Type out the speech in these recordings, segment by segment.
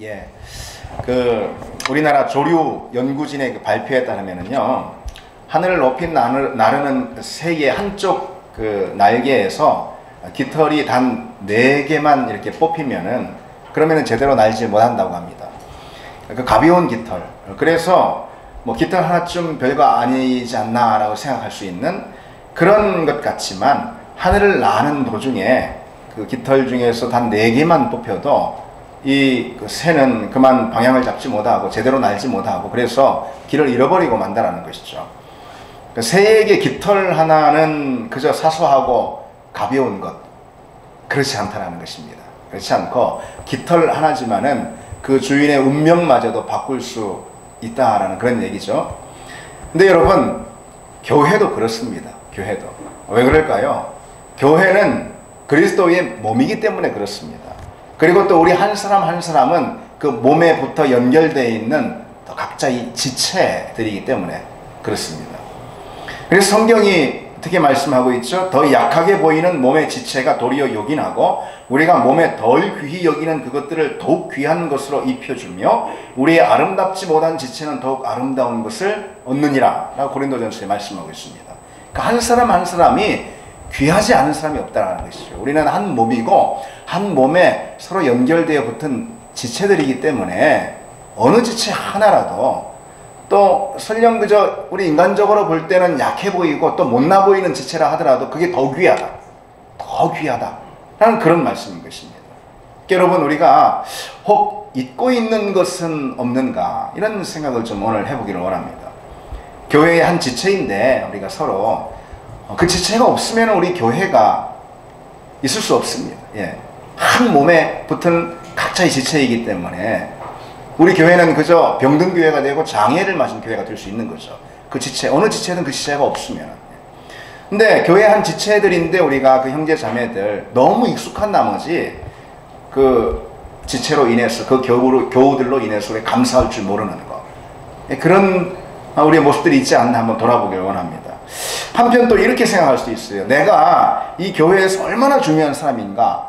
예, 우리나라 조류 연구진의 그 발표에 따르면은요, 하늘을 높이 나르는 새의 한쪽 날개에서 깃털이 단 4개만 이렇게 뽑히면은 그러면은 제대로 날지 못한다고 합니다. 가벼운 깃털. 그래서 뭐 깃털 하나쯤 별거 아니지 않나라고 생각할 수 있는 그런 것 같지만, 하늘을 나는 도중에 그 깃털 중에서 단 4개만 뽑혀도 이 새는 그만 방향을 잡지 못하고 제대로 날지 못하고, 그래서 길을 잃어버리고 만다라는 것이죠. 새에게 깃털 하나는 그저 사소하고 가벼운 것, 그렇지 않다라는 것입니다. 그렇지 않고 깃털 하나지만은 그 주인의 운명마저도 바꿀 수 있다라는 그런 얘기죠. 근데 여러분, 교회도 그렇습니다. 교회도. 왜 그럴까요? 교회는 그리스도의 몸이기 때문에 그렇습니다. 그리고 또 우리 한 사람 한 사람은 그 몸에 붙어 연결되어 있는 각자의 지체들이기 때문에 그렇습니다. 그래서 성경이 어떻게 말씀하고 있죠? 더 약하게 보이는 몸의 지체가 도리어 요긴하고, 우리가 몸에 덜 귀히 여기는 그것들을 더욱 귀한 것으로 입혀주며, 우리의 아름답지 못한 지체는 더욱 아름다운 것을 얻느니라 라고 고린도전서에 말씀하고 있습니다. 그러니까 한 사람 한 사람이 귀하지 않은 사람이 없다는 것이죠. 우리는 한 몸이고 한 몸에 서로 연결되어 붙은 지체들이기 때문에 어느 지체 하나라도, 또 설령 그저 우리 인간적으로 볼 때는 약해 보이고 또 못나 보이는 지체라 하더라도 그게 더 귀하다, 더 귀하다 라는 그런 말씀인 것입니다. 여러분, 우리가 혹 잊고 있는 것은 없는가, 이런 생각을 좀 오늘 해보기를 원합니다. 교회의 한 지체인데 우리가 서로 그 지체가 없으면 우리 교회가 있을 수 없습니다. 예. 한 몸에 붙은 각자의 지체이기 때문에 우리 교회는 그저 병든 교회가 되고 장애를 맞은 교회가 될 수 있는 거죠. 그 지체, 어느 지체든 그 지체가 없으면. 근데 교회 한 지체들인데 우리가 그 형제 자매들 너무 익숙한 나머지 그 지체로 인해서, 그 교우들로 인해서 우리 감사할 줄 모르는 거, 그런 우리의 모습들이 있지 않나 한번 돌아보길 원합니다. 한편 또 이렇게 생각할 수도 있어요. 내가 이 교회에서 얼마나 중요한 사람인가,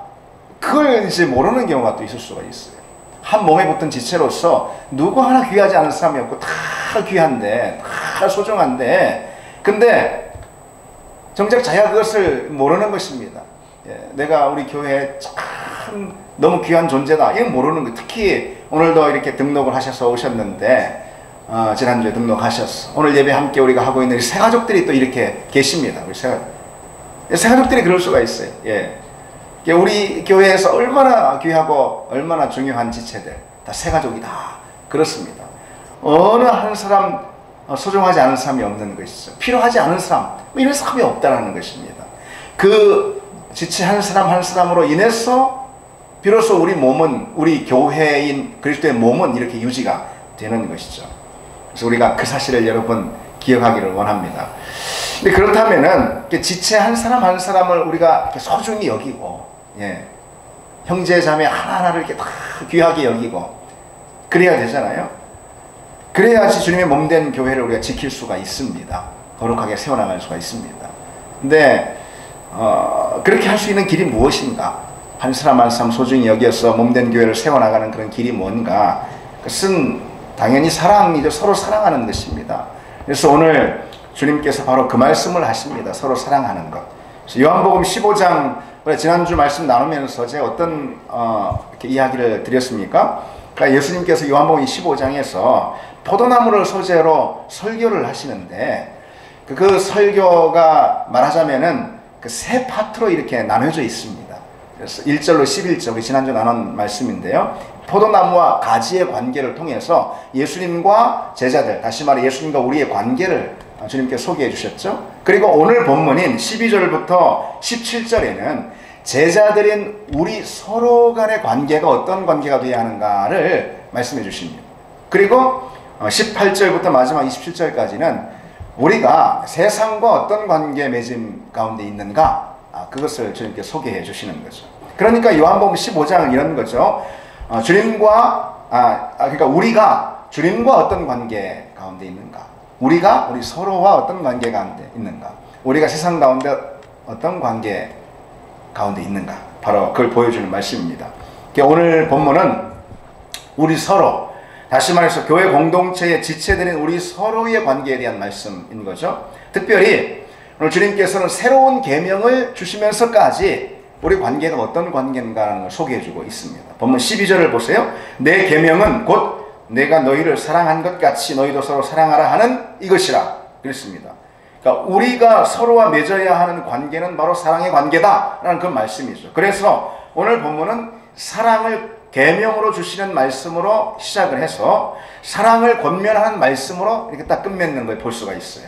그걸 이제 모르는 경우가 또 있을 수가 있어요. 한 몸에 붙은 지체로서 누구 하나 귀하지 않은 사람이 없고 다 귀한데, 다 소중한데, 근데 정작 자기가 그것을 모르는 것입니다. 예, 내가 우리 교회에 참 너무 귀한 존재다, 이건 모르는 거. 특히 오늘도 이렇게 등록을 하셔서 오셨는데, 지난주에 등록하셨어. 오늘 예배 함께 우리가 하고 있는 새가족들이 또 이렇게 계십니다. 우리 새가족들이 그럴 수가 있어요. 예. 우리 교회에서 얼마나 귀하고 얼마나 중요한 지체들, 다 새가족이다. 그렇습니다. 어느 한 사람 소중하지 않은 사람이 없는 것이죠. 필요하지 않은 사람, 이런 사람이 없다는 것입니다. 그 지체 한 사람 한 사람으로 인해서 비로소 우리 몸은, 우리 교회인 그리스도의 몸은 이렇게 유지가 되는 것이죠. 그래서 우리가 그 사실을 여러분 기억하기를 원합니다. 근데 그렇다면은 지체 한 사람 한 사람을 우리가 소중히 여기고, 예, 형제 자매 하나하나를 이렇게 다 귀하게 여기고 그래야 되잖아요. 그래야지 주님의 몸된 교회를 우리가 지킬 수가 있습니다. 거룩하게 세워나갈 수가 있습니다. 근데 그렇게 할 수 있는 길이 무엇인가? 한 사람 한 사람 소중히 여겨서 몸된 교회를 세워나가는 그런 길이 뭔가? 그것은 당연히 사랑이죠. 서로 사랑하는 것입니다. 그래서 오늘 주님께서 바로 그 말씀을 하십니다. 서로 사랑하는 것. 요한복음 15장, 지난주 말씀 나누면서 제가 어떤 이렇게 이야기를 드렸습니까? 그러니까 예수님께서 요한복음 15장에서 포도나무를 소재로 설교를 하시는데, 그 설교가 말하자면은 그 세 파트로 이렇게 나눠져 있습니다. 그래서 1절로 11절, 우리 지난주 나눈 말씀인데요. 포도나무와 가지의 관계를 통해서 예수님과 제자들, 다시 말해 예수님과 우리의 관계를 주님께 소개해 주셨죠. 그리고 오늘 본문인 12절부터 17절에는 제자들인 우리 서로 간의 관계가 어떤 관계가 되어야 하는가를 말씀해 주십니다. 그리고 18절부터 마지막 27절까지는 우리가 세상과 어떤 관계 맺음 가운데 있는가, 그것을 주님께 소개해 주시는 거죠. 그러니까 요한복음 15장은 이런 거죠. 그러니까 우리가 주님과 어떤 관계 가운데 있는가, 우리가 우리 서로와 어떤 관계 가운데 있는가, 우리가 세상 가운데 어떤 관계 가운데 있는가, 바로 그걸 보여주는 말씀입니다. 오늘 본문은 우리 서로, 다시 말해서 교회 공동체의 지체들인 우리 서로의 관계에 대한 말씀인 거죠. 특별히 오늘 주님께서는 새로운 계명을 주시면서까지 우리 관계가 어떤 관계인가라는 걸 소개해주고 있습니다. 본문 12절을 보세요. 내 계명은 곧 내가 너희를 사랑한 것 같이 너희도 서로 사랑하라 하는 이것이라 그랬습니다. 그러니까 우리가 서로와 맺어야 하는 관계는 바로 사랑의 관계다라는 그 말씀이죠. 그래서 오늘 본문은 사랑을 계명으로 주시는 말씀으로 시작을 해서 사랑을 권면하는 말씀으로 이렇게 딱 끝맺는 걸 볼 수가 있어요.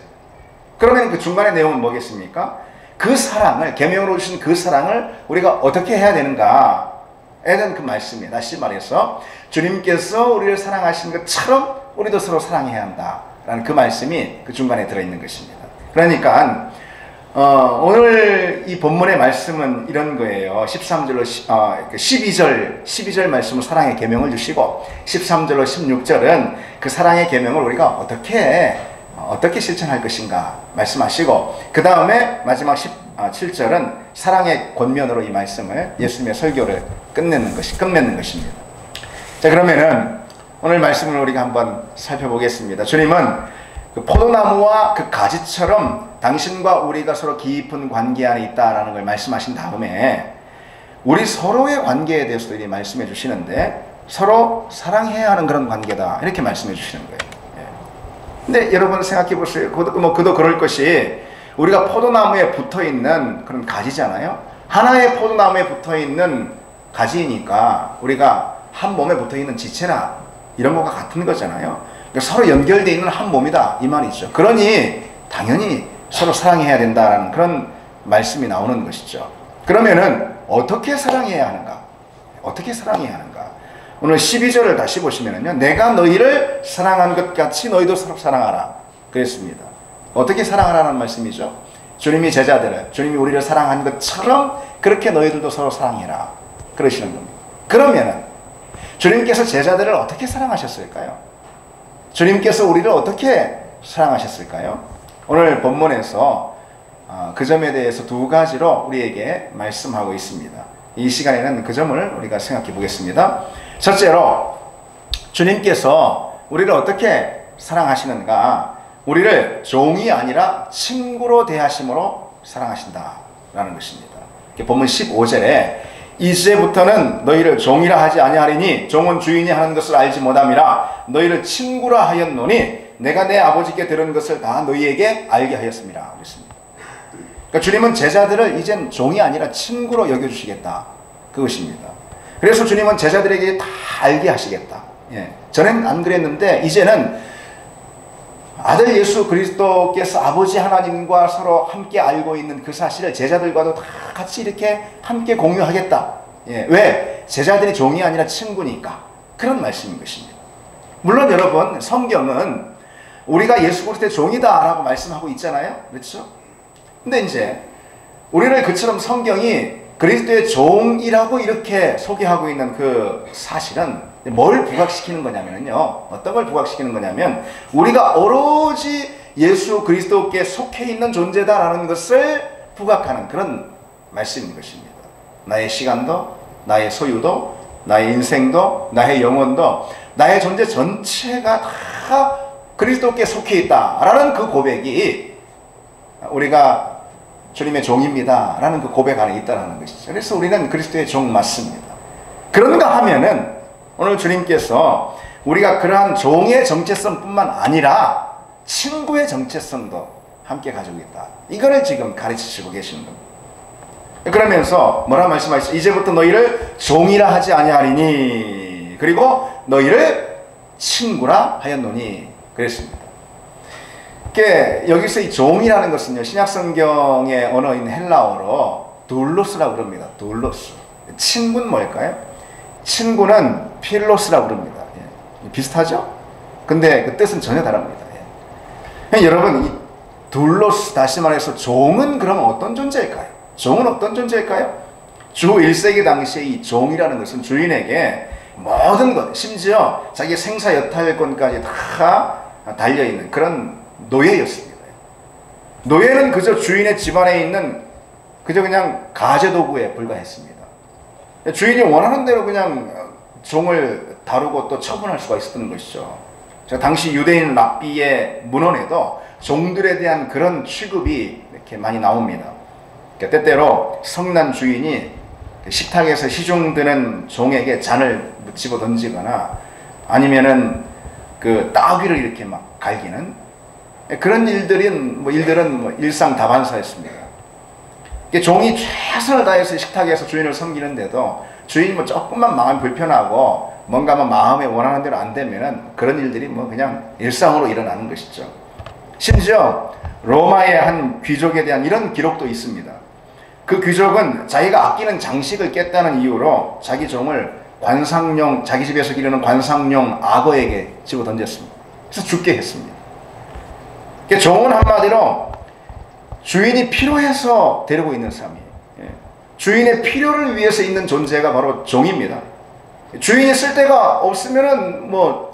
그러면 그 중간의 내용은 뭐겠습니까? 그 사랑을, 계명으로 주신 그 사랑을 우리가 어떻게 해야 되는가에 대한 그 말씀이에요. 다시 말해서 주님께서 우리를 사랑하신 것처럼 우리도 서로 사랑해야 한다라는 그 말씀이 그 중간에 들어있는 것입니다. 그러니까 오늘 이 본문의 말씀은 이런 거예요. 13절로 12절 말씀은 사랑의 계명을 주시고 13절로 16절은 그 사랑의 계명을 우리가 어떻게 실천할 것인가 말씀하시고, 그 다음에 마지막 17절은 사랑의 권면으로 이 말씀을, 예수님의 설교를 끝맺는 것입니다. 자, 그러면은 오늘 말씀을 우리가 한번 살펴보겠습니다. 주님은 그 포도나무와 그 가지처럼 당신과 우리가 서로 깊은 관계 안에 있다라는 걸 말씀하신 다음에 우리 서로의 관계에 대해서도 이렇게 말씀해 주시는데, 서로 사랑해야 하는 그런 관계다 이렇게 말씀해 주시는 거예요. 근데 여러분 생각해 보세요. 그도 그럴 것이, 우리가 포도나무에 붙어 있는 그런 가지잖아요. 하나의 포도나무에 붙어 있는 가지니까 우리가 한 몸에 붙어 있는 지체나 이런 것과 같은 거잖아요. 그러니까 서로 연결되어 있는 한 몸이다 이 말이죠. 그러니 당연히 서로 사랑해야 된다라는 그런 말씀이 나오는 것이죠. 그러면은 어떻게 사랑해야 하는가? 어떻게 사랑해야 하는가? 오늘 12절을 다시 보시면은요, 내가 너희를 사랑한 것 같이 너희도 서로 사랑하라 그랬습니다. 어떻게 사랑하라는 말씀이죠? 주님이 제자들을, 주님이 우리를 사랑한 것처럼 그렇게 너희들도 서로 사랑해라 그러시는 겁니다. 그러면은 주님께서 제자들을 어떻게 사랑하셨을까요? 주님께서 우리를 어떻게 사랑하셨을까요? 오늘 본문에서 그 점에 대해서 두 가지로 우리에게 말씀하고 있습니다. 이 시간에는 그 점을 우리가 생각해 보겠습니다. 첫째로, 주님께서 우리를 어떻게 사랑하시는가? 우리를 종이 아니라 친구로 대하심으로 사랑하신다라는 것입니다. 본문 15절에 이제부터는 너희를 종이라 하지 아니하리니 종은 주인이 하는 것을 알지 못함이라 너희를 친구라 하였노니 내가 내 아버지께 들은 것을 다 너희에게 알게 하였습니다. 그랬습니다. 그러니까 주님은 제자들을 이젠 종이 아니라 친구로 여겨주시겠다 그것입니다. 그래서 주님은 제자들에게 다 알게 하시겠다. 전엔 안 그랬는데 이제는 아들 예수 그리스도께서 아버지 하나님과 서로 함께 알고 있는 그 사실을 제자들과도 다 같이 이렇게 함께 공유하겠다. 왜? 제자들이 종이 아니라 친구니까. 그런 말씀인 것입니다. 물론 여러분, 성경은 우리가 예수 그리스도의 종이다 라고 말씀하고 있잖아요. 그렇죠? 근데 이제 우리를 그처럼 성경이 그리스도의 종이라고 이렇게 소개하고 있는 그 사실은 뭘 부각시키는 거냐면요. 어떤 걸 부각시키는 거냐면 우리가 오로지 예수 그리스도께 속해 있는 존재다라는 것을 부각하는 그런 말씀인 것입니다. 나의 시간도, 나의 소유도, 나의 인생도, 나의 영혼도, 나의 존재 전체가 다 그리스도께 속해 있다라는 그 고백이 우리가 주님의 종입니다 라는 그 고백 안에 있다는 것이죠. 그래서 우리는 그리스도의 종 맞습니다. 그런가 하면은 오늘 주님께서 우리가 그러한 종의 정체성뿐만 아니라 친구의 정체성도 함께 가지고 있다. 이거를 지금 가르치시고 계시는 겁니다. 그러면서 뭐라 말씀하셨어요? 이제부터 너희를 종이라 하지 아니하리니 그리고 너희를 친구라 하였노니 그랬습니다. 여기서 이 종이라는 것은요, 신약성경의 언어인 헬라어로 둘로스라고 그럽니다. 둘로스. 친구는 뭘까요? 친구는 필로스라고 그럽니다. 비슷하죠? 근데 그 뜻은 전혀 다릅니다. 여러분, 이 둘로스, 다시 말해서 종은 그러면 어떤 존재일까요? 종은 어떤 존재일까요? 주 1세기 당시에 이 종이라는 것은 주인에게 모든 것, 심지어 자기 생사 여탈권까지 다 달려있는 그런 노예였습니다. 노예는 그저 주인의 집안에 있는 그저 그냥 가제도구에 불과했습니다. 주인이 원하는 대로 그냥 종을 다루고 또 처분할 수가 있었던 것이죠. 당시 유대인 랍비의 문헌에도 종들에 대한 그런 취급이 이렇게 많이 나옵니다. 때때로 성난 주인이 식탁에서 시중드는 종에게 잔을 집어 던지거나 아니면은 그 따귀를 이렇게 막 갈기는 그런 일들은 일상다반사였습니다. 종이 최선을 다해서 식탁에서 주인을 섬기는데도 주인이 뭐 조금만 마음이 불편하고 뭔가 마음에 원하는 대로 안 되면은 그런 일들이 그냥 일상으로 일어나는 것이죠. 심지어 로마의 한 귀족에 대한 이런 기록도 있습니다. 그 귀족은 자기가 아끼는 장식을 깼다는 이유로 자기 종을 자기 집에서 기르는 관상용 악어에게 집어 던졌습니다. 그래서 죽게 했습니다. 종은 한마디로 주인이 필요해서 데리고 있는 사람이에요. 주인의 필요를 위해서 있는 존재가 바로 종입니다. 주인이 쓸 데가 없으면은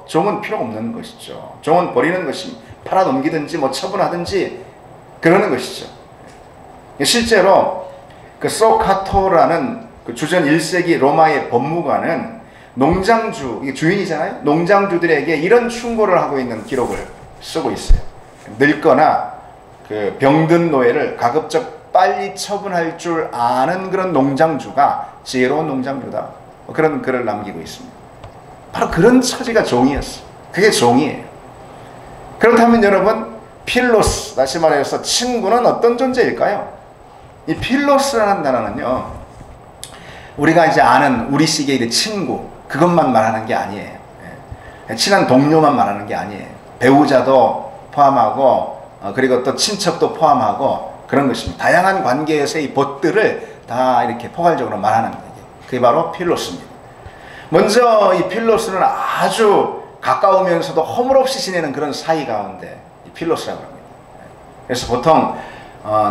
종은 필요가 없는 것이죠. 종은 버리는 것이 팔아 넘기든지 처분하든지 그러는 것이죠. 실제로 그 소카토라는 그 주전 1세기 로마의 법무관은 농장주, 이게 주인이잖아요. 농장주들에게 이런 충고를 하고 있는 기록을 쓰고 있어요. 늙거나 그 병든 노예를 가급적 빨리 처분할 줄 아는 그런 농장주가 지혜로운 농장주다. 그런 글을 남기고 있습니다. 바로 그런 처지가 종이었어요. 그게 종이에요. 그렇다면 여러분, 필로스, 다시 말해서 친구는 어떤 존재일까요? 이 필로스라는 단어는요, 우리가 이제 아는 우리식의 친구, 그것만 말하는 게 아니에요. 친한 동료만 말하는 게 아니에요. 배우자도 포함하고, 그리고 또 친척도 포함하고 그런 것입니다. 다양한 관계에서의 벗들을 다 이렇게 포괄적으로 말하는 거예요. 그게 바로 필로스입니다. 먼저 이 필로스는 아주 가까우면서도 허물없이 지내는 그런 사이 가운데 이 필로스라고 합니다. 그래서 보통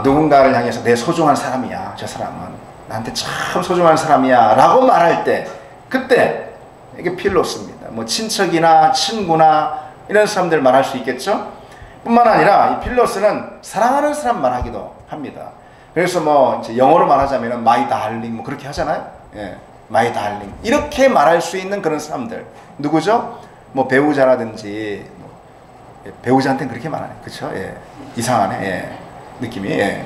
누군가를 향해서 내 소중한 사람이야, 저 사람은 나한테 참 소중한 사람이야 라고 말할 때 그때 이게 필로스입니다. 친척이나 친구나 이런 사람들 말할 수 있겠죠. 뿐만 아니라 이 필로스는 사랑하는 사람 말하기도 합니다. 그래서 이제 영어로 말하자면 my darling 그렇게 하잖아요. 예, my darling 이렇게 말할 수 있는 그런 사람들 누구죠? 배우자라든지 배우자한테는 그렇게 말하네, 그렇죠? 예, 이상하네, 예, 느낌이. 예.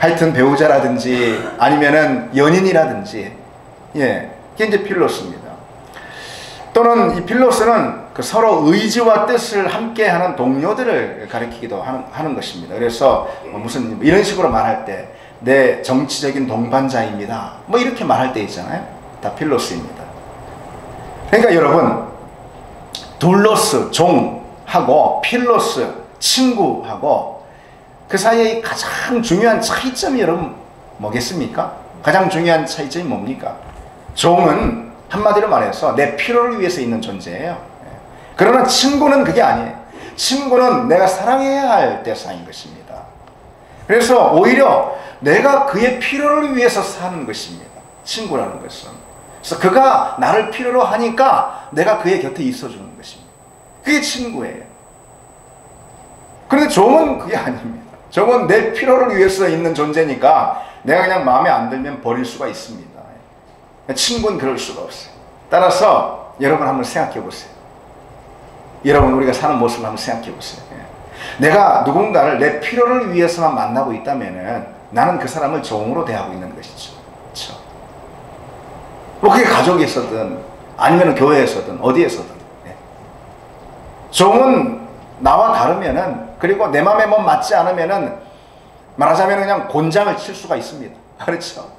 하여튼 배우자라든지 아니면은 연인이라든지, 예, 그게 이제 필로스입니다. 또는 이 필로스는 그 서로 의지와 뜻을 함께하는 동료들을 가리키기도 하는 것입니다. 그래서 무슨 이런 식으로 말할 때 내 정치적인 동반자입니다, 이렇게 말할 때 있잖아요. 다 필로스입니다. 그러니까 여러분, 둘로스 종하고 필로스 친구하고 그 사이의 가장 중요한 차이점이 여러분 뭐겠습니까? 가장 중요한 차이점이 뭡니까? 종은 한마디로 말해서 내 필요를 위해서 있는 존재예요. 그러나 친구는 그게 아니에요. 친구는 내가 사랑해야 할 대상인 것입니다. 그래서 오히려 내가 그의 필요를 위해서 사는 것입니다. 친구라는 것은. 그래서 그가 나를 필요로 하니까 내가 그의 곁에 있어주는 것입니다. 그게 친구예요. 그런데 종은 그게 아닙니다. 종은 내 필요를 위해서 있는 존재니까 내가 그냥 마음에 안 들면 버릴 수가 있습니다. 친구는 그럴 수가 없어요. 따라서 여러분 한번 생각해 보세요. 여러분, 우리가 사는 모습을 한번 생각해 보세요. 내가 누군가를 내 필요를 위해서만 만나고 있다면은 나는 그 사람을 종으로 대하고 있는 것이죠. 그렇죠? 그게 가족에서든 아니면 교회에서든 어디에서든. 종은 나와 다르면은, 그리고 내 마음에 맞지 않으면은 말하자면 그냥 곤장을 칠 수가 있습니다. 그렇죠?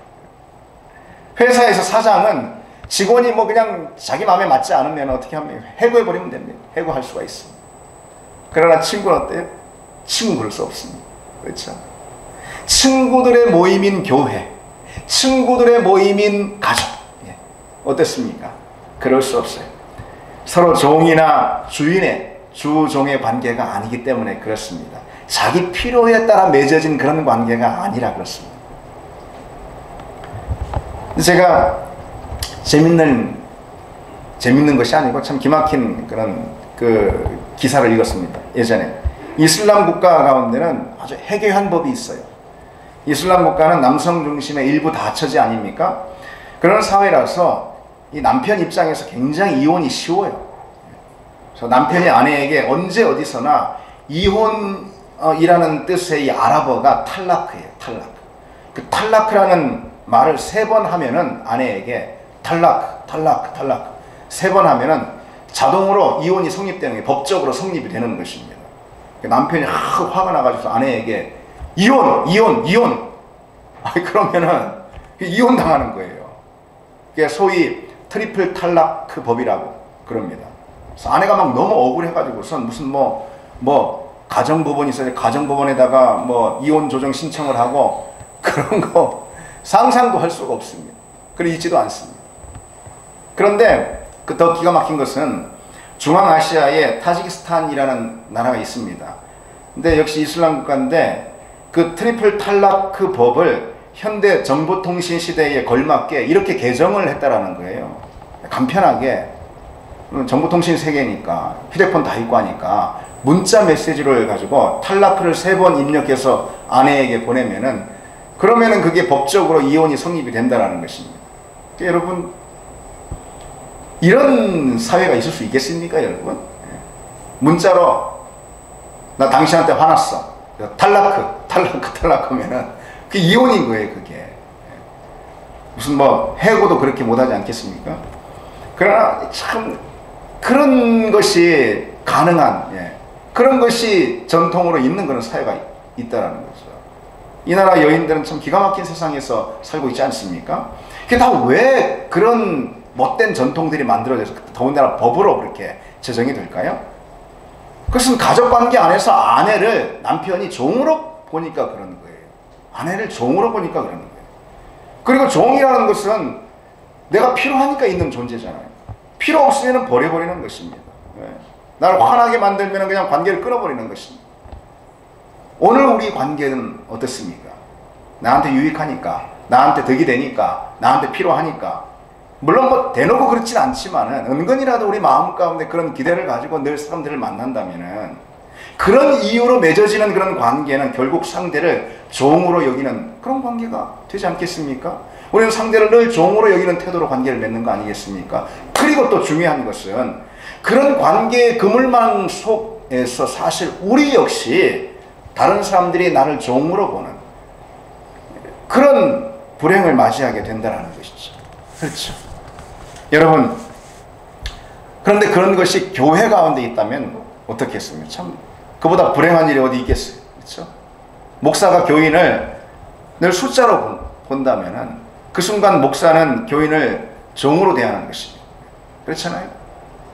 회사에서 사장은 직원이 그냥 자기 마음에 맞지 않으면 어떻게 하면 해고해버리면 됩니다. 해고할 수가 있습니다. 그러나 친구는 어때요? 친구는 그럴 수 없습니다. 그렇죠? 친구들의 모임인 교회, 친구들의 모임인 가족, 어떻습니까? 그럴 수 없어요. 서로 종이나 주인의, 주종의 관계가 아니기 때문에 그렇습니다. 자기 필요에 따라 맺어진 그런 관계가 아니라 그렇습니다. 제가 재밌는 것이 아니고 참 기막힌 그런 그 기사를 읽었습니다. 예전에 이슬람 국가 가운데는 아주 해괴한 법이 있어요. 이슬람 국가는 남성 중심의 일부 다처제 아닙니까? 그런 사회라서 이 남편 입장에서 굉장히 이혼이 쉬워요. 그래서 남편이 아내에게 언제 어디서나 이혼이라는 뜻의 이 아랍어가 탈라크예요. 탈라크. 그 탈라크라는 말을 3번 하면은 아내에게 탈라크, 탈라크, 탈라크 3번 하면은 자동으로 이혼이 성립되는 게 법적으로 성립이 되는 것입니다. 남편이 화가 나가지고 아내에게 이혼 그러면은 이혼 당하는 거예요. 그게 소위 트리플 탈라크 법이라고 그럽니다. 그래서 아내가 막 너무 억울해가지고선 무슨 가정법원이 있어요. 가정법원에다가 이혼 조정 신청을 하고 그런 거 상상도 할 수가 없습니다. 그래 있지도 않습니다. 그런데 그 더 기가 막힌 것은 중앙아시아에 타지키스탄이라는 나라가 있습니다. 근데 역시 이슬람 국가인데 그 트리플 탈라크 법을 현대 정보통신 시대에 걸맞게 이렇게 개정을 했다라는 거예요. 간편하게 정보통신 세계니까 휴대폰 다 있고 하니까 문자 메시지를 가지고 탈라크를 3번 입력해서 아내에게 보내면은 그러면은 그게 법적으로 이혼이 성립이 된다라는 것입니다. 그러니까 여러분 이런 사회가 있을 수 있겠습니까, 여러분? 문자로 나 당신한테 화났어. 탈라크 하면은 그게 이혼인 거예요, 그게. 무슨 해고도 그렇게 못하지 않겠습니까? 그러나 참 그런 것이 가능한 그런 것이 전통으로 있는 그런 사회가 있다라는 거죠. 이 나라 여인들은 참 기가 막힌 세상에서 살고 있지 않습니까? 그게 다 왜 그런 못된 전통들이 만들어져서 더군다나 법으로 그렇게 제정이 될까요? 그것은 가족관계 안에서 아내를 남편이 종으로 보니까 그러는 거예요. 아내를 종으로 보니까 그러는 거예요. 그리고 종이라는 것은 내가 필요하니까 있는 존재잖아요. 필요 없으면 버려버리는 것입니다. 나를 화나게 만들면 그냥 관계를 끊어버리는 것입니다. 오늘 우리 관계는 어떻습니까? 나한테 유익하니까, 나한테 덕이 되니까, 나한테 필요하니까. 물론 대놓고 그렇진 않지만은 은근히라도 우리 마음 가운데 그런 기대를 가지고 늘 사람들을 만난다면은 그런 이유로 맺어지는 그런 관계는 결국 상대를 종으로 여기는 그런 관계가 되지 않겠습니까? 우리는 상대를 늘 종으로 여기는 태도로 관계를 맺는 거 아니겠습니까? 그리고 또 중요한 것은 그런 관계의 그물망 속에서 사실 우리 역시 다른 사람들이 나를 종으로 보는 그런 불행을 맞이하게 된다는 것이죠. 그렇죠. 여러분, 그런데 그런 것이 교회 가운데 있다면 어떻겠습니까? 참 그보다 불행한 일이 어디 있겠어요. 그렇죠? 목사가 교인을 늘 숫자로 본다면은 그 순간 목사는 교인을 종으로 대하는 것입니다. 그렇잖아요.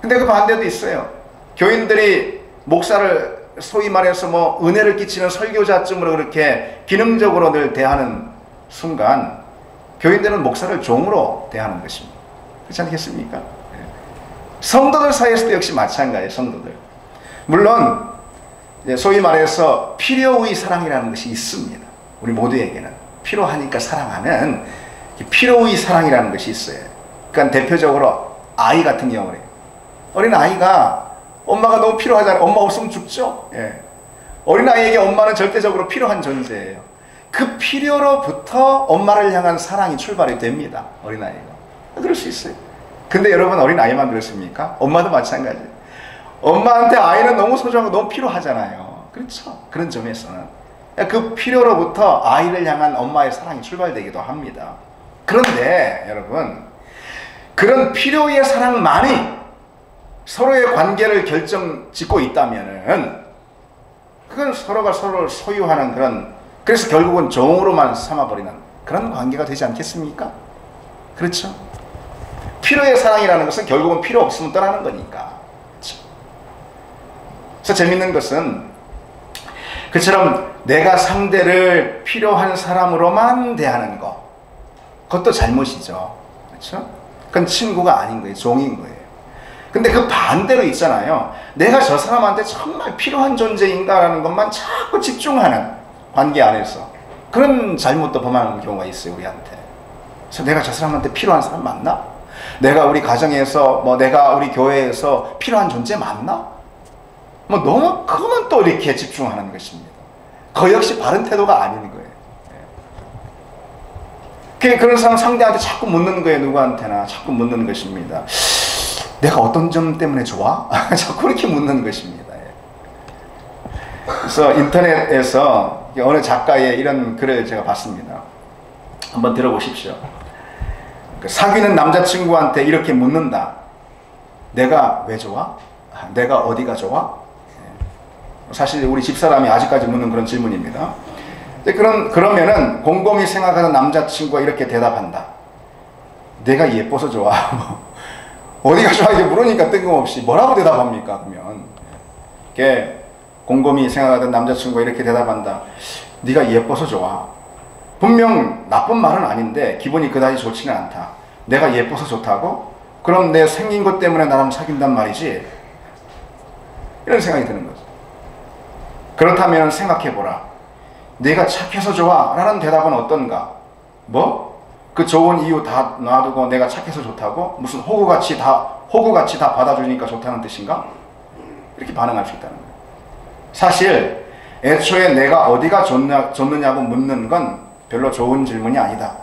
근데 그 반대도 있어요. 교인들이 목사를 소위 말해서 은혜를 끼치는 설교자쯤으로 그렇게 기능적으로 늘 대하는 순간 교인들은 목사를 종으로 대하는 것입니다. 그렇지 않겠습니까? 성도들 사이에서도 역시 마찬가지예요. 성도들. 물론 소위 말해서 필요의 사랑이라는 것이 있습니다. 우리 모두에게는 필요하니까 사랑하는 필요의 사랑이라는 것이 있어요. 그러니까 대표적으로 아이 같은 경우에 어린 아이가 엄마가 너무 필요하잖아요. 엄마 없으면 죽죠. 어린 아이에게 엄마는 절대적으로 필요한 존재예요. 그 필요로부터 엄마를 향한 사랑이 출발이 됩니다. 어린 아이가. 그럴 수 있어요. 근데 여러분 어린 아이만 그렇습니까? 엄마도 마찬가지예요. 엄마한테 아이는 너무 소중하고 너무 필요하잖아요. 그렇죠. 그런 점에서는 그 필요로부터 아이를 향한 엄마의 사랑이 출발되기도 합니다. 그런데 여러분 그런 필요의 사랑만이 서로의 관계를 결정짓고 있다면은 그건 서로가 서로를 소유하는 그런, 그래서 결국은 종으로만 삼아버리는 그런 관계가 되지 않겠습니까? 그렇죠? 필요의 사랑이라는 것은 결국은 필요 없으면 떠나는 거니까. 그렇죠? 그래서 재밌는 것은 그처럼 내가 상대를 필요한 사람으로만 대하는 것, 그것도 잘못이죠. 그렇죠? 그건 친구가 아닌 거예요. 종인 거예요. 근데 그 반대로 있잖아요. 내가 저 사람한테 정말 필요한 존재인가라는 것만 자꾸 집중하는 관계 안에서 그런 잘못도 범하는 경우가 있어요, 우리한테. 그래서 내가 저 사람한테 필요한 사람 맞나? 내가 우리 가정에서, 내가 우리 교회에서 필요한 존재 맞나? 너무 그것만 또 이렇게 집중하는 것입니다. 그 역시 바른 태도가 아닌 거예요. 그런 사람 상대한테 자꾸 묻는 거예요. 누구한테나 자꾸 묻는 것입니다. 내가 어떤 점 때문에 좋아? 자꾸 그렇게 묻는 것입니다. 그래서 인터넷에서 어느 작가의 이런 글을 제가 봤습니다. 한번 들어보십시오. 사귀는 남자친구한테 이렇게 묻는다. 내가 왜 좋아? 내가 어디가 좋아? 사실 우리 집사람이 아직까지 묻는 그런 질문입니다. 그러면은 곰곰이 생각하는 남자친구가 이렇게 대답한다. 내가 예뻐서 좋아. 어디가 좋아? 이렇게 물으니까 뜬금없이 뭐라고 대답합니까? 그러면 이렇게 곰곰이 생각하던 남자친구가 이렇게 대답한다. 네가 예뻐서 좋아. 분명 나쁜 말은 아닌데 기분이 그다지 좋지는 않다. 내가 예뻐서 좋다고? 그럼 내 생긴 것 때문에 나랑 사귄단 말이지? 이런 생각이 드는 거죠. 그렇다면 생각해보라. 네가 착해서 좋아 라는 대답은 어떤가? 뭐? 그 좋은 이유 다 놔두고 내가 착해서 좋다고? 무슨 호구같이 다 받아주니까 좋다는 뜻인가? 이렇게 반응할 수 있다는 거예요. 사실 애초에 내가 어디가 좋느냐고 묻는 건 별로 좋은 질문이 아니다.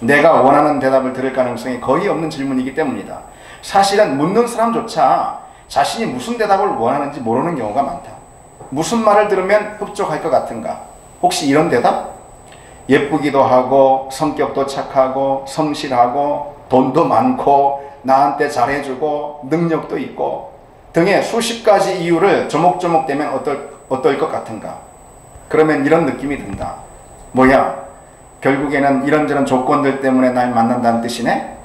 내가 원하는 대답을 들을 가능성이 거의 없는 질문이기 때문이다. 사실은 묻는 사람조차 자신이 무슨 대답을 원하는지 모르는 경우가 많다. 무슨 말을 들으면 흡족할 것 같은가? 혹시 이런 대답? 예쁘기도 하고 성격도 착하고 성실하고 돈도 많고 나한테 잘해주고 능력도 있고 등의 수십 가지 이유를 조목조목 대면 어떨 것 같은가? 그러면 이런 느낌이 든다. 뭐야? 결국에는 이런저런 조건들 때문에 날 만난다는 뜻이네?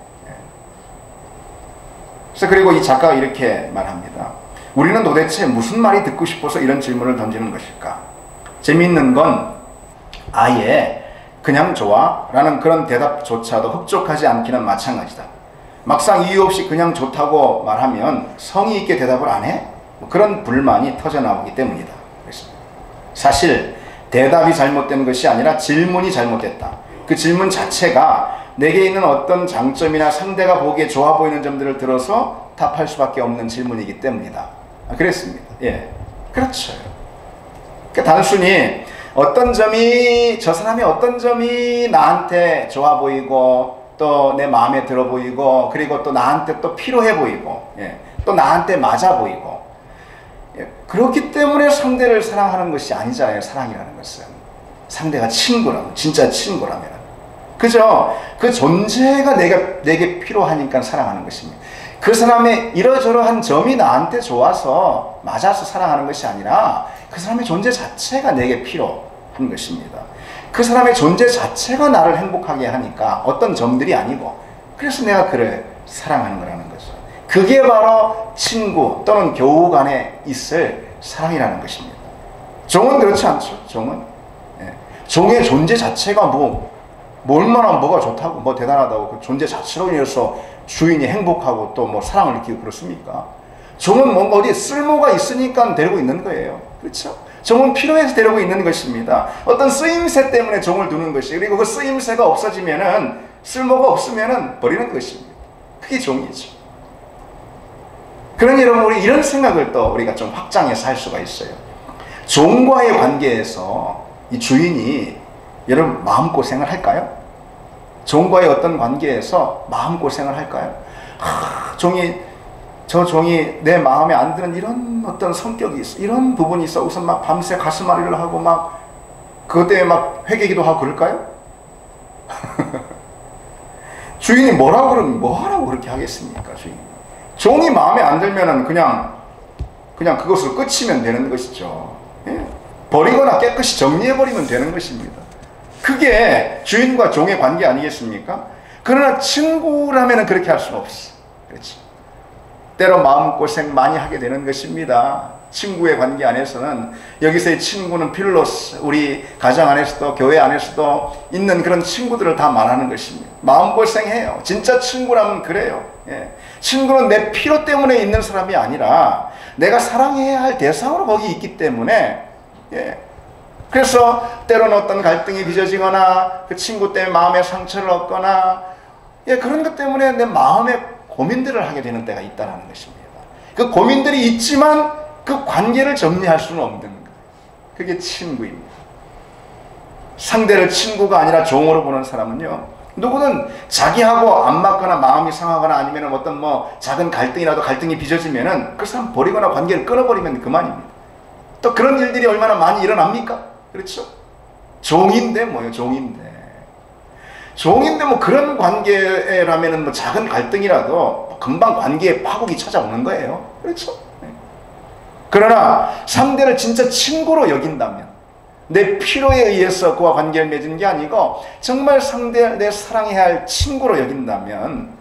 그래서 그리고 이 작가가 이렇게 말합니다. 우리는 도대체 무슨 말이 듣고 싶어서 이런 질문을 던지는 것일까? 재미있는 건 아예 그냥 좋아? 라는 그런 대답조차도 흡족하지 않기는 마찬가지다. 막상 이유 없이 그냥 좋다고 말하면 성의 있게 대답을 안 해? 그런 불만이 터져나오기 때문이다. 그랬습니다. 사실 대답이 잘못된 것이 아니라 질문이 잘못됐다. 그 질문 자체가 내게 있는 어떤 장점이나 상대가 보기에 좋아 보이는 점들을 들어서 답할 수밖에 없는 질문이기 때문이다. 그랬습니다. 예, 그렇죠. 그러니까 단순히 저 사람이 어떤 점이 나한테 좋아 보이고 또 내 마음에 들어 보이고 그리고 또 나한테 또 필요해 보이고 또 나한테 맞아 보이고 그렇기 때문에 상대를 사랑하는 것이 아니잖아요. 사랑이라는 것은 상대가 친구라면, 진짜 친구라면 그죠? 그 존재가 내게 필요하니까 사랑하는 것입니다. 그 사람의 이러저러한 점이 나한테 좋아서 맞아서 사랑하는 것이 아니라 그 사람의 존재 자체가 내게 필요한 것입니다. 그 사람의 존재 자체가 나를 행복하게 하니까 어떤 점들이 아니고 그래서 내가 그를 사랑하는 거라는 거죠. 그게 바로 친구 또는 교우 간에 있을 사랑이라는 것입니다. 종은 그렇지 않죠. 종의 존재 자체가 얼마나 뭐가 좋다고 뭐 대단하다고 그 존재 자체로 인해서 주인이 행복하고 또 뭐 사랑을 느끼고 그렇습니까? 종은 뭔가 어디에 쓸모가 있으니까 데리고 있는 거예요. 그렇죠? 종은 필요해서 데리고 있는 것입니다. 어떤 쓰임새 때문에 종을 두는 것이 그리고 그 쓰임새가 없어지면은 쓸모가 없으면은 버리는 것입니다. 그게 종이죠. 그러니 여러분 우리 이런 생각을 또 우리가 좀 확장해서 할 수가 있어요. 종과의 관계에서 이 주인이 여러분 마음고생을 할까요? 종과의 어떤 관계에서 마음고생을 할까요? 저 종이 내 마음에 안 드는 이런 어떤 성격이 있어, 이런 부분이 있어. 우선 막 밤새 가슴앓이를 하고 막 그것 때문에 막 회개기도 하고 그럴까요? 주인이 뭐하라고 그렇게 하겠습니까? 종이 마음에 안 들면은 그냥 그것으로 끝이면 되는 것이죠. 버리거나 깨끗이 정리해버리면 되는 것입니다. 그게 주인과 종의 관계 아니겠습니까? 그러나 친구라면 그렇게 할 수는 없어. 그렇지. 때로 마음고생 많이 하게 되는 것입니다. 친구의 관계 안에서는 여기서의 친구는 필로스, 우리 가정 안에서도 교회 안에서도 있는 그런 친구들을 다 말하는 것입니다. 마음고생해요. 진짜 친구라면 그래요. 친구는 내 필요 때문에 있는 사람이 아니라 내가 사랑해야 할 대상으로 거기 있기 때문에 그래서 때로는 어떤 갈등이 빚어지거나 그 친구 때문에 마음에 상처를 얻거나 그런 것 때문에 내 마음에 고민들을 하게 되는 때가 있다는 것입니다. 그 고민들이 있지만 그 관계를 정리할 수는 없는 거예요. 그게 친구입니다. 상대를 친구가 아니라 종으로 보는 사람은요 누구는 자기하고 안 맞거나 마음이 상하거나 아니면 어떤 뭐 작은 갈등이라도 갈등이 빚어지면은 그 사람 버리거나 관계를 끊어버리면 그만입니다. 또 그런 일들이 얼마나 많이 일어납니까? 그렇죠? 종인데 뭐요, 종인데. 종인데 뭐 그런 관계라면은 뭐 작은 갈등이라도 금방 관계에 파국이 찾아오는 거예요. 그렇죠? 그러나 상대를 진짜 친구로 여긴다면, 내 필요에 의해서 그와 관계를 맺은 게 아니고 정말 상대를 내 사랑해야 할 친구로 여긴다면,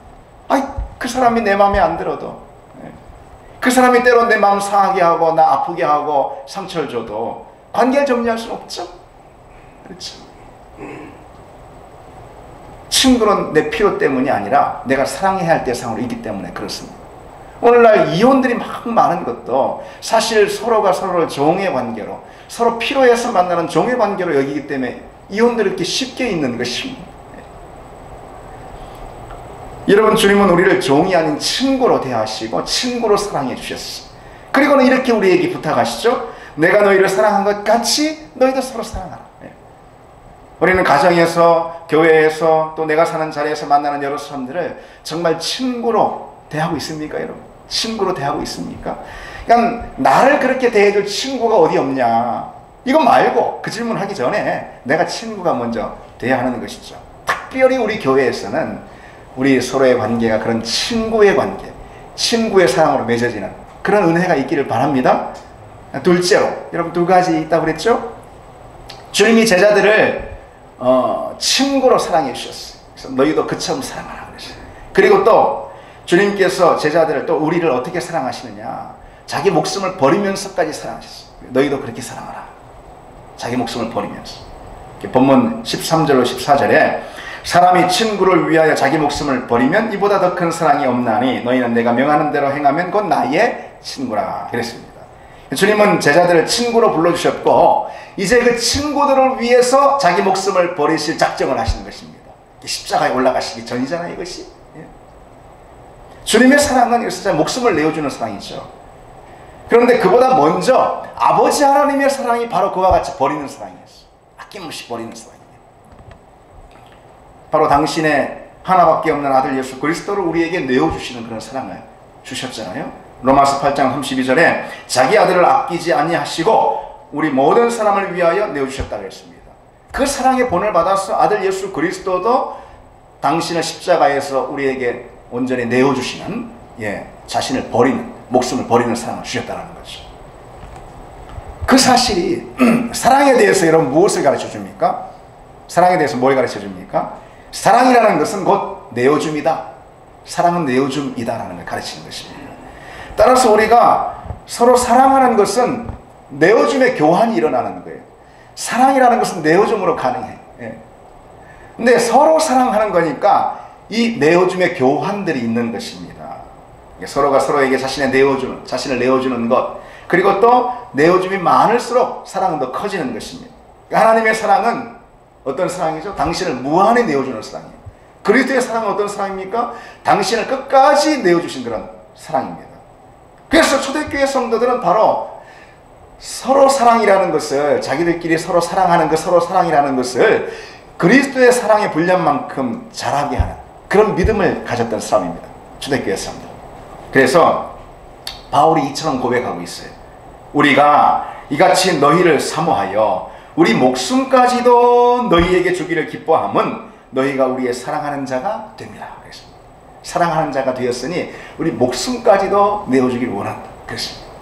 그 사람이 내 마음에 안 들어도, 그 사람이 때로 내 마음 상하게 하고 나 아프게 하고 상처를 줘도 관계를 정리할 수는 없죠. 그렇죠? 친구는 내 필요 때문이 아니라 내가 사랑해야 할 대상으로 있기 때문에 그렇습니다. 오늘날 이혼들이 막 많은 것도 사실 서로가 서로를 종의 관계로, 서로 필요해서 만나는 종의 관계로 여기기 때문에 이혼들이 이렇게 쉽게 있는 것입니다. 여러분, 주님은 우리를 종이 아닌 친구로 대하시고 친구로 사랑해 주셨어요. 그리고는 이렇게 우리에게 부탁하시죠. 내가 너희를 사랑한 것 같이 너희도 서로 사랑하라. 우리는 가정에서, 교회에서, 또 내가 사는 자리에서 만나는 여러 사람들을 정말 친구로 대하고 있습니까, 여러분? 친구로 대하고 있습니까? 그러니까 나를 그렇게 대해줄 친구가 어디 없냐, 이거 말고 그 질문 하기 전에 내가 친구가 먼저 돼야 하는 것이죠. 특별히 우리 교회에서는 우리 서로의 관계가 그런 친구의 관계, 친구의 사랑으로 맺어지는 그런 은혜가 있기를 바랍니다. 둘째로, 여러분, 두 가지 있다고 그랬죠? 주님이 제자들을 친구로 사랑해 주셨어요. 그래서 너희도 그처럼 사랑하라 그랬어요. 그리고 또 주님께서 제자들을, 또 우리를 어떻게 사랑하시느냐, 자기 목숨을 버리면서까지 사랑하셨어요. 너희도 그렇게 사랑하라. 자기 목숨을 버리면서. 본문 13절로 14절에 사람이 친구를 위하여 자기 목숨을 버리면 이보다 더 큰 사랑이 없나니 너희는 내가 명하는 대로 행하면 곧 나의 친구라 그랬습니다. 주님은 제자들을 친구로 불러주셨고 이제 그 친구들을 위해서 자기 목숨을 버리실 작정을 하시는 것입니다. 십자가에 올라가시기 전이잖아요, 이것이. 주님의 사랑은 이래서 목숨을 내어주는 사랑이죠. 그런데 그보다 먼저 아버지 하나님의 사랑이 바로 그와 같이 버리는 사랑이었어요. 아낌없이 버리는 사랑이에요. 바로 당신의 하나밖에 없는 아들 예수 그리스도를 우리에게 내어주시는 그런 사랑을 주셨잖아요. 로마서 8장 32절에 자기 아들을 아끼지 아니하시고 우리 모든 사람을 위하여 내어주셨다고 했습니다. 그 사랑의 본을 받아서 아들 예수 그리스도도 당신을 십자가에서 우리에게 온전히 내어주시는, 자신을 버리는, 목숨을 버리는 사랑을 주셨다는 거죠. 그 사실이 사랑에 대해서 여러분 무엇을 가르쳐 줍니까? 사랑에 대해서 뭘 가르쳐 줍니까? 사랑이라는 것은 곧 내어줌이다. 사랑은 내어줌이다라는 걸 가르치는 것입니다. 따라서 우리가 서로 사랑하는 것은 내어줌의 교환이 일어나는 거예요. 사랑이라는 것은 내어줌으로 가능해. 근데 서로 사랑하는 거니까 이 내어줌의 교환들이 있는 것입니다. 서로가 서로에게 자신을 내어주는 것, 그리고 또 내어줌이 많을수록 사랑은 더 커지는 것입니다. 하나님의 사랑은 어떤 사랑이죠? 당신을 무한히 내어주는 사랑이에요. 그리스도의 사랑은 어떤 사랑입니까? 당신을 끝까지 내어주신 그런 사랑입니다. 그래서 초대교회 성도들은 바로 서로 사랑이라는 것을, 자기들끼리 서로 사랑하는 그 서로 사랑이라는 것을 그리스도의 사랑의 분량만큼 잘하게 하는 그런 믿음을 가졌던 사람입니다. 초대교회 사람들. 그래서 바울이 이처럼 고백하고 있어요. 우리가 이같이 너희를 사모하여 우리 목숨까지도 너희에게 주기를 기뻐함은 너희가 우리의 사랑하는 자가 됩니다. 그랬습니다. 사랑하는 자가 되었으니 우리 목숨까지도 내어주기를 원한다. 그랬습니다.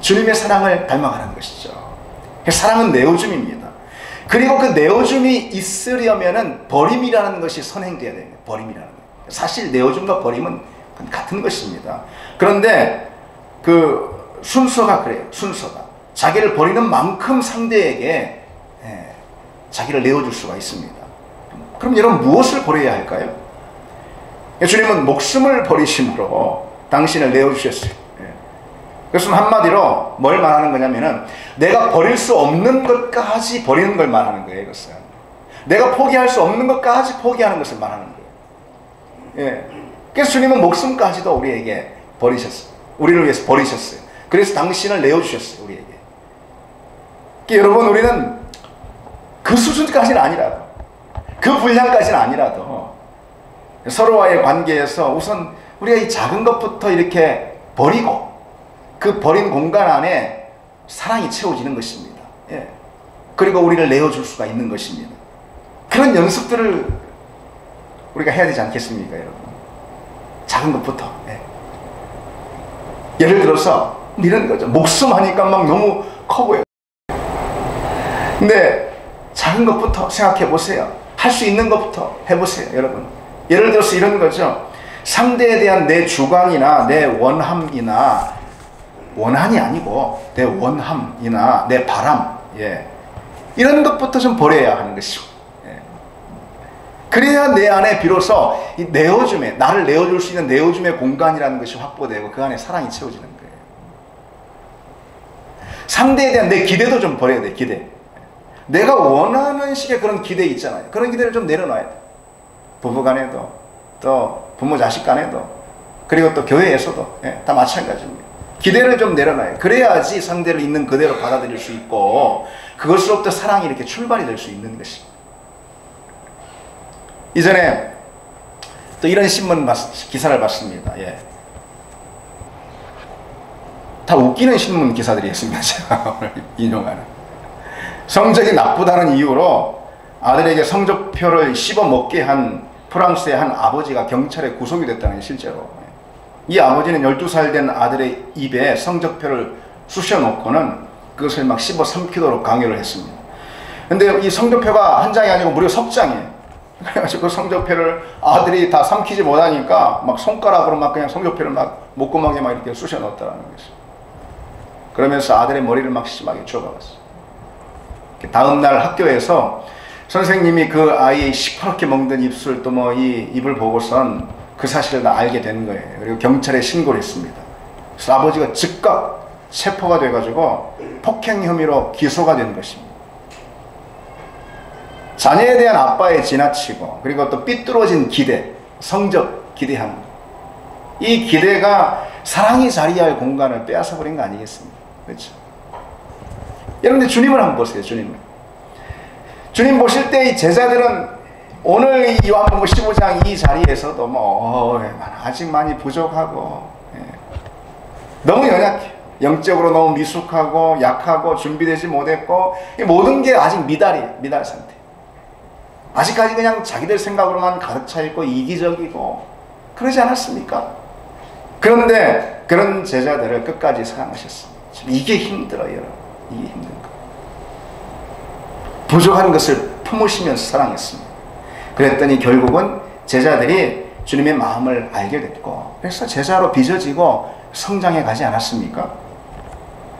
주님의 사랑을 닮아가는 것이죠. 사랑은 내어줌입니다. 그리고 그 내어줌이 있으려면은 버림이라는 것이 선행돼야 됩니다. 버림이라는 것. 사실 내어줌과 버림은 같은 것입니다. 그런데 그 순서가 그래요. 순서가 자기를 버리는 만큼 상대에게 자기를 내어줄 수가 있습니다. 그럼 여러분 무엇을 버려야 할까요? 주님은 목숨을 버리심으로 당신을 내어주셨어요. 그것은 한마디로 뭘 말하는 거냐면은 내가 버릴 수 없는 것까지 버리는 걸 말하는 거예요. 이것은 내가 포기할 수 없는 것까지 포기하는 것을 말하는 거예요. 그래서 주님은 목숨까지도 우리에게 버리셨어요. 우리를 위해서 버리셨어요. 그래서 당신을 내어주셨어요. 우리에게. 여러분, 우리는 그 수준까지는 아니라도, 그 분량까지는 아니라도 서로와의 관계에서 우선 우리가 이 작은 것부터 이렇게 버리고 그 버린 공간 안에 사랑이 채워지는 것입니다. 예. 그리고 우리를 내어줄 수가 있는 것입니다. 그런 연습들을 우리가 해야 되지 않겠습니까, 여러분? 작은 것부터. 예. 예를 들어서 이런 거죠. 목숨 하니까 막 너무 커 보여요. 근데 작은 것부터 생각해 보세요. 할 수 있는 것부터 해보세요, 여러분. 예를 들어서 이런 거죠. 상대에 대한 내 주관이나 내 원함이나, 원한이 아니고 내 원함이나 내 바람, 예. 이런 것부터 좀 버려야 하는 것이죠. 예. 그래야 내 안에 비로소 이 내어줌에, 나를 내어줄 수 있는 내어줌의 공간이라는 것이 확보되고 그 안에 사랑이 채워지는 거예요. 상대에 대한 내 기대도 좀 버려야 돼, 기대. 내가 원하는 식의 그런 기대 있잖아요. 그런 기대를 좀 내려놔야 돼. 부부 간에도, 또 부모 자식 간에도, 그리고 또 교회에서도, 예, 다 마찬가지입니다. 기대를 좀 내려놔요. 그래야지 상대를 있는 그대로 받아들일 수 있고, 그것으로부터 사랑이 이렇게 출발이 될 수 있는 것입니다. 이전에 또 이런 신문 기사를 봤습니다. 예. 다 웃기는 신문 기사들이 있습니다. 제가 오늘 인용하는. 성적이 나쁘다는 이유로 아들에게 성적표를 씹어먹게 한 프랑스의 한 아버지가 경찰에 구속이 됐다는 게 실제로. 이 아버지는 12살 된 아들의 입에 성적표를 쑤셔놓고는 그것을 막 씹어 삼키도록 강요를 했습니다. 근데 이 성적표가 한 장이 아니고 무려 석 장이에요. 그래가지고 그 성적표를 아들이 다 삼키지 못하니까 막 손가락으로 막 그냥 성적표를 막 목구멍에 막 이렇게 쑤셔 넣었다는 것이죠. 그러면서 아들의 머리를 막 심하게 쪼가봤어요. 다음날 학교에서 선생님이 그 아이의 시퍼렇게 멍든 입술 또 뭐 이 입을 보고선 그 사실을 다 알게 된 거예요. 그리고 경찰에 신고를 했습니다. 그래서 아버지가 즉각 체포가 돼가지고 폭행 혐의로 기소가 된 것입니다. 자녀에 대한 아빠의 지나치고 그리고 또 삐뚤어진 기대, 성적 기대하는 이 기대가 사랑이 자리할 공간을 빼앗아버린 거 아니겠습니까? 그렇죠? 여러분들 주님을 한번 보세요. 주님 보실 때 이 제자들은 오늘 이 요한복음 15장 이 자리에서도 아직 많이 부족하고, 예. 너무 연약해. 영적으로 너무 미숙하고 약하고 준비되지 못했고 모든 게 아직 미달 상태. 아직까지 그냥 자기들 생각으로만 가득 차 있고 이기적이고 그러지 않았습니까? 그런데 그런 제자들을 끝까지 사랑하셨습니다. 이게 힘들어요, 여러분. 이게 힘든 거. 부족한 것을 품으시면서 사랑했습니다. 그랬더니 결국은 제자들이 주님의 마음을 알게 됐고, 그래서 제자로 빚어지고 성장해 가지 않았습니까?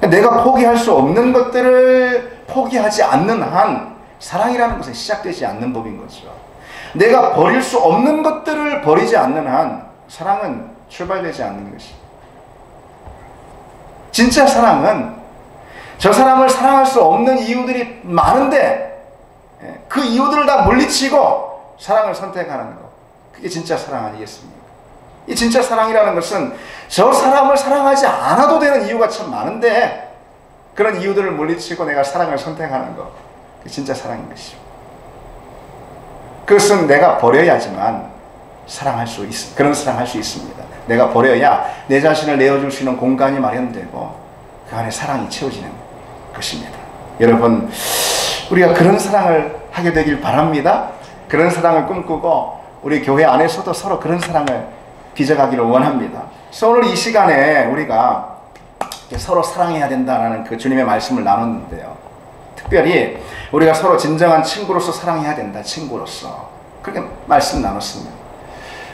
내가 포기할 수 없는 것들을 포기하지 않는 한 사랑이라는 것은 시작되지 않는 법인 거죠. 내가 버릴 수 없는 것들을 버리지 않는 한 사랑은 출발되지 않는 것입니다. 진짜 사랑은 저 사람을 사랑할 수 없는 이유들이 많은데 그 이유들을 다 물리치고 사랑을 선택하는 것. 그게 진짜 사랑 아니겠습니까? 이 진짜 사랑이라는 것은 저 사람을 사랑하지 않아도 되는 이유가 참 많은데 그런 이유들을 물리치고 내가 사랑을 선택하는 것. 그게 진짜 사랑인 것이죠. 그것은 내가 버려야지만 그런 사랑할 수 있습니다. 내가 버려야 내 자신을 내어줄 수 있는 공간이 마련되고 그 안에 사랑이 채워지는 것입니다. 여러분, 우리가 그런 사랑을 하게 되길 바랍니다. 그런 사랑을 꿈꾸고 우리 교회 안에서도 서로 그런 사랑을 빚어가기를 원합니다. 그래서 오늘 이 시간에 우리가 서로 사랑해야 된다는 그 주님의 말씀을 나눴는데요. 특별히 우리가 서로 진정한 친구로서 사랑해야 된다. 친구로서. 그렇게 말씀 나눴습니다.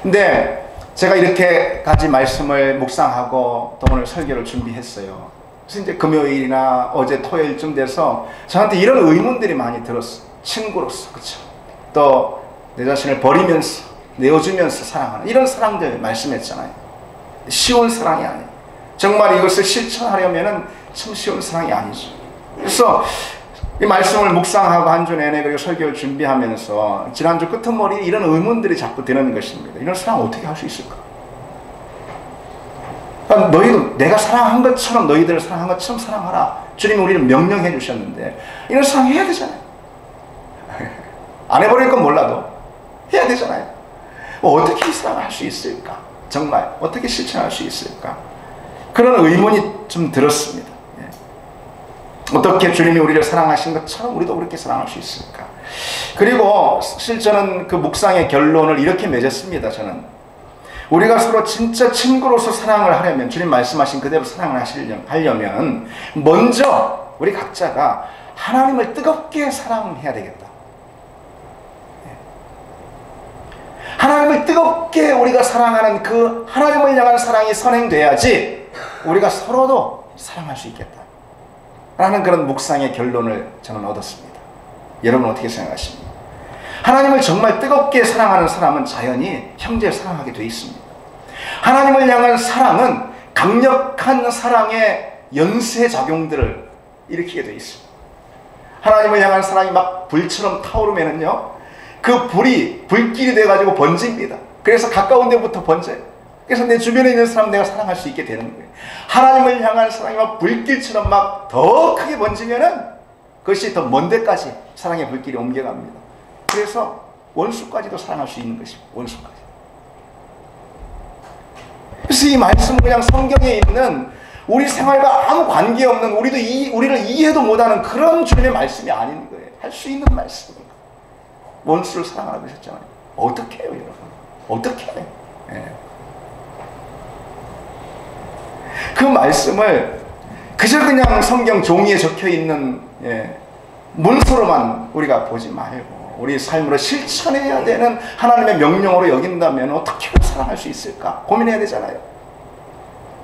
근데 제가 이렇게까지 말씀을 묵상하고 또 오늘 설교를 준비했어요. 그래서 이제 금요일이나 어제 토요일쯤 돼서 저한테 이런 의문들이 많이 들었어요. 친구로서, 그렇죠? 또 내 자신을 버리면서 내어주면서 사랑하는 이런 사랑들 말씀했잖아요. 쉬운 사랑이 아니에요. 정말 이것을 실천하려면은 참 쉬운 사랑이 아니죠. 그래서 이 말씀을 묵상하고 한 주 내내 그리고 설교를 준비하면서 지난주 끄트머리에 이런 의문들이 자꾸 드는 것입니다. 이런 사랑 어떻게 할 수 있을까? 그러니까 너희도 내가 사랑한 것처럼 너희들을 사랑한 것처럼 사랑하라. 주님이 우리를 명령해 주셨는데 이런 사랑 해야 되잖아요. 안 해버릴 건 몰라도 해야 되잖아요. 어떻게 이 사랑을 할 수 있을까? 정말 어떻게 실천할 수 있을까? 그런 의문이 좀 들었습니다. 어떻게 주님이 우리를 사랑하신 것처럼 우리도 그렇게 사랑할 수 있을까? 그리고 실제는 그 묵상의 결론을 이렇게 맺었습니다. 저는 우리가 서로 진짜 친구로서 사랑을 하려면, 주님 말씀하신 그대로 사랑을 하려면 먼저 우리 각자가 하나님을 뜨겁게 사랑해야 되겠다. 하나님을 뜨겁게 우리가 사랑하는 그 하나님을 향한 사랑이 선행돼야지 우리가 서로도 사랑할 수 있겠다 라는 그런 묵상의 결론을 저는 얻었습니다. 여러분 어떻게 생각하십니까? 하나님을 정말 뜨겁게 사랑하는 사람은 자연히 형제를 사랑하게 되어 있습니다. 하나님을 향한 사랑은 강력한 사랑의 연쇄작용들을 일으키게 되어 있습니다. 하나님을 향한 사랑이 막 불처럼 타오르면은요, 그 불이 불길이 돼가지고 번집니다. 그래서 가까운 데부터 번져요. 그래서 내 주변에 있는 사람 내가 사랑할 수 있게 되는 거예요. 하나님을 향한 사랑이 막 불길처럼 막 더 크게 번지면은 그것이 더 먼 데까지 사랑의 불길이 옮겨갑니다. 그래서 원수까지도 사랑할 수 있는 것입니다. 원수까지. 그래서 이 말씀은 그냥 성경에 있는 우리 생활과 아무 관계없는, 우리를 이해도 못하는 그런 주님의 말씀이 아닌 거예요. 할 수 있는 말씀입니다. 원수를 사랑하라고 하셨잖아요. 어떻게 해요, 여러분? 어떻게 해요? 예. 그 말씀을 그저 그냥 성경 종이에 적혀있는 문서로만 우리가 보지 말고 우리 삶으로 실천해야 되는 하나님의 명령으로 여긴다면 어떻게 사랑할 수 있을까? 고민해야 되잖아요.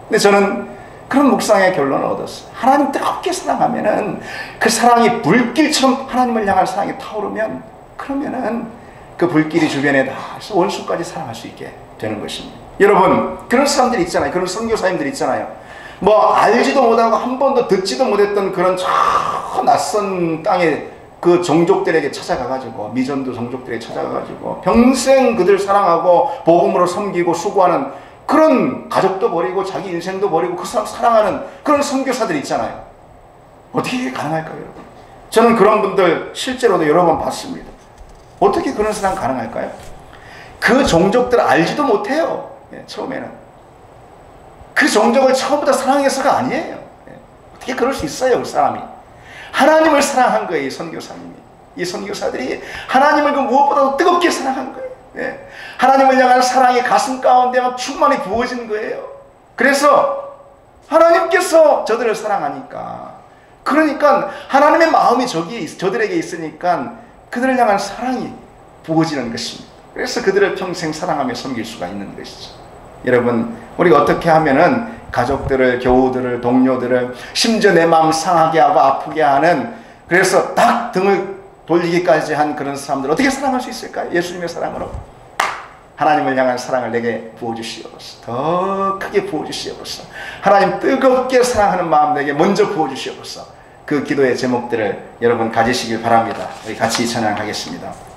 근데 저는 그런 묵상의 결론을 얻었어요. 하나님 뜨겁게 사랑하면은 그 사랑이 불길처럼 하나님을 향한 사랑이 타오르면, 그러면은 그 불길이 주변에 다 원수까지 사랑할 수 있게 되는 것입니다. 여러분, 그런 사람들이 있잖아요. 그런 선교사님들이 있잖아요. 뭐 알지도 못하고 한 번도 듣지도 못했던 그런 저 낯선 땅에 그 종족들에게 찾아가가지고, 미전도 종족들에게 찾아가가지고 평생 그들 사랑하고 복음으로 섬기고 수고하는 그런 가족도 버리고 자기 인생도 버리고 그 사람 사랑하는 그런 선교사들이 있잖아요. 어떻게 가능할까요, 여러분? 저는 그런 분들 실제로도 여러 번 봤습니다. 어떻게 그런 사랑 가능할까요? 그 종족들 알지도 못해요. 처음에는 그 종족을 처음부터 사랑해서가 아니에요. 어떻게 그럴 수 있어요, 그 사람이? 하나님을 사랑한 거예요, 이 선교사님이. 이 선교사들이 하나님을 그 무엇보다도 뜨겁게 사랑한 거예요. 하나님을 향한 사랑이 가슴 가운데 막 충만히 부어진 거예요. 그래서 하나님께서 저들을 사랑하니까, 그러니까 하나님의 마음이 저들에게 있으니까 그들을 향한 사랑이 부어지는 것입니다. 그래서 그들을 평생 사랑하며 섬길 수가 있는 것이죠. 여러분, 우리가 어떻게 하면은 가족들을, 교우들을, 동료들을, 심지어 내 마음 상하게 하고 아프게 하는, 그래서 딱 등을 돌리기까지 한 그런 사람들 어떻게 사랑할 수 있을까요? 예수님의 사랑으로. 하나님을 향한 사랑을 내게 부어주시옵소서. 더 크게 부어주시옵소서. 하나님 뜨겁게 사랑하는 마음 내게 먼저 부어주시옵소서. 그 기도의 제목들을 여러분 가지시길 바랍니다. 우리 같이 찬양하겠습니다.